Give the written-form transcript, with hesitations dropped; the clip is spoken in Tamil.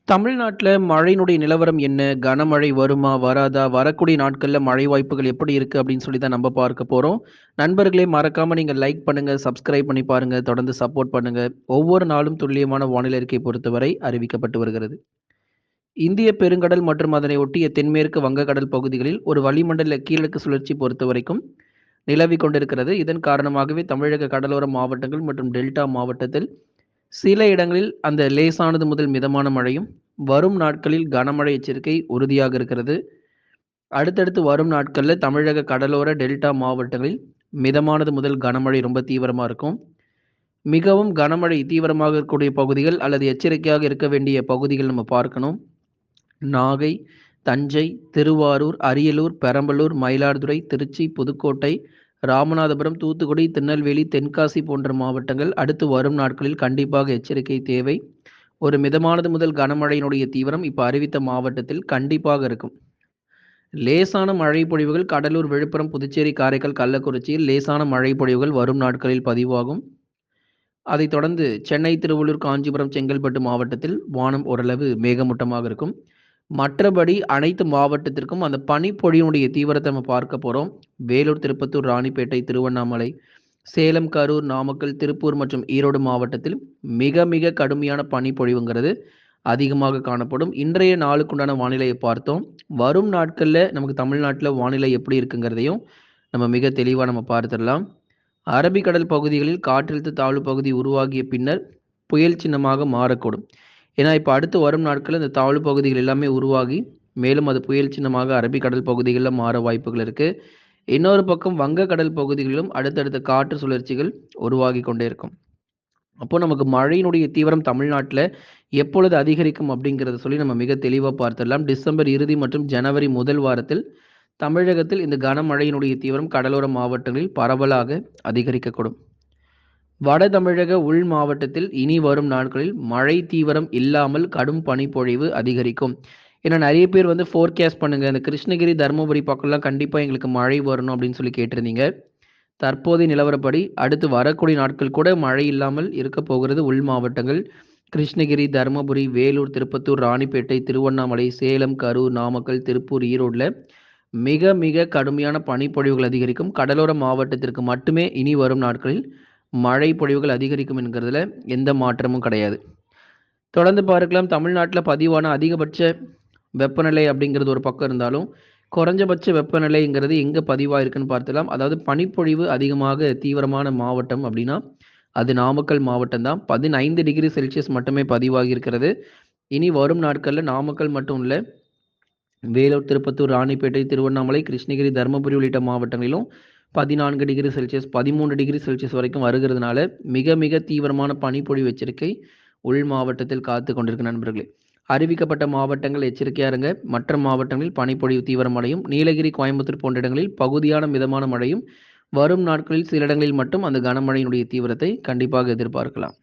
தமிழ்நாட்டுல மழையினுடைய நிலவரம் என்ன? கனமழை வருமா? வராதா? வரக்கூடிய நாட்கள்ல மழை வாய்ப்புகள் எப்படி இருக்கு? அப்படின்னு சொல்லி தான் நம்ம பார்க்க போறோம். நண்பர்களே மறக்காம நீங்க லைக் பண்ணுங்க, சப்ஸ்கிரைப் பண்ணி பாருங்க, தொடர்ந்து சப்போர்ட் பண்ணுங்க. ஒவ்வொரு நாளும் துல்லியமான வானிலை அறிக்கை பொறுத்தவரை அறிவிக்கப்பட்டு வருகிறது. இந்திய பெருங்கடல் மற்றும் அதனை ஒட்டிய தென்மேற்கு வங்கக்கடல் பகுதிகளில் ஒரு வளிமண்டல கீழடுக்கு சுழற்சி பொறுத்தவரைக்கும் நிலவிக் கொண்டிருக்கிறது. இதன் காரணமாகவே தமிழக கடலோர மாவட்டங்கள் மற்றும் டெல்டா மாவட்டத்தில் சில இடங்களில் அந்த லேசானது முதல் மிதமான மழையும், வரும் நாட்களில் கனமழை எச்சரிக்கை உறுதியாக இருக்கிறது. அடுத்தடுத்து வரும் நாட்கள்ல தமிழக கடலோர டெல்டா மாவட்டங்களில் மிதமானது முதல் கனமழை ரொம்ப தீவிரமா இருக்கும். மிகவும் கனமழை தீவிரமாக இருக்கக்கூடிய பகுதிகள் அல்லது எச்சரிக்கையாக இருக்க வேண்டிய பகுதிகள் நம்ம பார்க்கணும். நாகை, தஞ்சை, திருவாரூர், அரியலூர், பெரம்பலூர், மயிலாடுதுறை, திருச்சி, புதுக்கோட்டை, ராமநாதபுரம், தூத்துக்குடி, திருநெல்வேலி, தென்காசி போன்ற மாவட்டங்கள் அடுத்து வரும் நாட்களில் கண்டிப்பாக எச்சரிக்கை தேவை. ஒரு மிதமானது முதல் கனமழையினுடைய தீவிரம் இப்ப அறிவித்த மாவட்டத்தில் கண்டிப்பாக இருக்கும். லேசான மழை பொழிவுகள் கடலூர், விழுப்புரம், புதுச்சேரி, காரைக்கால், கள்ளக்குறிச்சியில் லேசான மழை பொழிவுகள் வரும் நாட்களில் பதிவாகும். அதைத் தொடர்ந்து சென்னை, திருவள்ளூர், காஞ்சிபுரம், செங்கல்பட்டு மாவட்டத்தில் வானம் ஓரளவு மேகமூட்டமாக இருக்கும். மற்றபடி அனைத்து மாவட்டத்திற்கும் அந்த பனிப்பொழியினுடைய தீவிரத்தை நம்ம பார்க்க போறோம். வேலூர், திருப்பத்தூர், ராணிப்பேட்டை, திருவண்ணாமலை, சேலம், கரூர், நாமக்கல், திருப்பூர் மற்றும் ஈரோடு மாவட்டத்தில் மிக மிக கடுமையான பனிப்பொழிவுங்கிறது அதிகமாக காணப்படும். இன்றைய நாளுக்குண்டான வானிலையை பார்த்தோம். வரும் நாட்கள்ல நமக்கு தமிழ்நாட்டுல வானிலை எப்படி இருக்குங்கிறதையும் நம்ம மிக தெளிவா நம்ம பார்த்துடலாம். அரபிக்கடல் பகுதிகளில் காற்றழுத்த தாழ்வு பகுதி உருவாகிய பின்னர் புயல் சின்னமாக மாறக்கூடும். ஏன்னா இப்போ அடுத்து வரும் நாட்களில் இந்த தாழ்வு பகுதிகள் எல்லாமே உருவாகி மேலும் அது புயல் சின்னமாக அரபிக்கடல் பகுதிகளில் மாற வாய்ப்புகள் இருக்கு. இன்னொரு பக்கம் வங்கக்கடல் பகுதிகளிலும் அடுத்தடுத்த காற்று சுழற்சிகள் உருவாகி கொண்டே இருக்கும். அப்போ நமக்கு மழையினுடைய தீவிரம் தமிழ்நாட்டில் எப்பொழுது அதிகரிக்கும் அப்படிங்கிறத சொல்லி நம்ம மிக தெளிவாக பார்த்துடலாம். டிசம்பர் இறுதி மற்றும் ஜனவரி முதல் வாரத்தில் தமிழகத்தில் இந்த கனமழையினுடைய தீவிரம் கடலோர மாவட்டங்களில் பரவலாக அதிகரிக்கக்கூடும். வட தமிழக உள் மாவட்டத்தில் இனி வரும் நாட்களில் மழை தீவிரம் இல்லாமல் கடும் பனிப்பொழிவு அதிகரிக்கும். ஏன்னா நிறைய பேர் வந்து ஃபோர்காஸ்ட் பண்ணுங்க, இந்த கிருஷ்ணகிரி, தருமபுரி பக்கம்லாம் கண்டிப்பாக எங்களுக்கு மழை வரணும் அப்படின்னு சொல்லி கேட்டிருந்தீங்க. தற்போதைய நிலவரப்படி அடுத்து வரக்கூடிய நாட்கள் கூட மழை இல்லாமல் இருக்க போகிறது. உள் மாவட்டங்கள் கிருஷ்ணகிரி, தருமபுரி, வேலூர், திருப்பத்தூர், ராணிப்பேட்டை, திருவண்ணாமலை, சேலம், கரூர், நாமக்கல், திருப்பூர், ஈரோடில் மிக மிக கடுமையான பனிப்பொழிவுகள் அதிகரிக்கும். கடலோர மாவட்டத்திற்கு மட்டுமே இனி வரும் நாட்களில் மழை பொழிவுகள் அதிகரிக்கும் என்கிறதுல எந்த மாற்றமும் கிடையாது. தொடர்ந்து பார்க்கலாம். தமிழ்நாட்டில் பதிவான அதிகபட்ச வெப்பநிலை அப்படிங்கிறது ஒரு பக்கம் இருந்தாலும் குறைஞ்சபட்ச வெப்பநிலைங்கிறது எங்கே பதிவாயிருக்குன்னு பார்த்துலாம். அதாவது பனிப்பொழிவு அதிகமாக தீவிரமான மாவட்டம் அப்படின்னா அது நாமக்கல் மாவட்டம் தான். 15 டிகிரி செல்சியஸ் மட்டுமே பதிவாகி இருக்கிறது. இனி வரும் நாட்களில் நாமக்கல் மட்டும் இல்லை, வேலூர், திருப்பத்தூர், ராணிப்பேட்டை, திருவண்ணாமலை, கிருஷ்ணகிரி, தருமபுரி உள்ளிட்ட மாவட்டங்களிலும் 14 டிகிரி செல்சியஸ் 13 டிகிரி செல்சியஸ் வரைக்கும் வருகிறதுனால மிக மிக தீவிரமான பனிப்பொழிவு எச்சரிக்கை உள் மாவட்டத்தில் காத்து கொண்டிருக்கு நண்பர்களே. அறிவிக்கப்பட்ட மாவட்டங்கள் எச்சரிக்கையா இருங்க. மற்ற மாவட்டங்களில் பனிப்பொழிவு தீவிரமடையும். நீலகிரி, கோயம்புத்தூர் போன்ற இடங்களில் பகுதியான மிதமான மழையும், வரும் நாட்களில் சில இடங்களில் மட்டும் அந்த கனமழையினுடைய தீவிரத்தை கண்டிப்பாக எதிர்பார்க்கலாம்.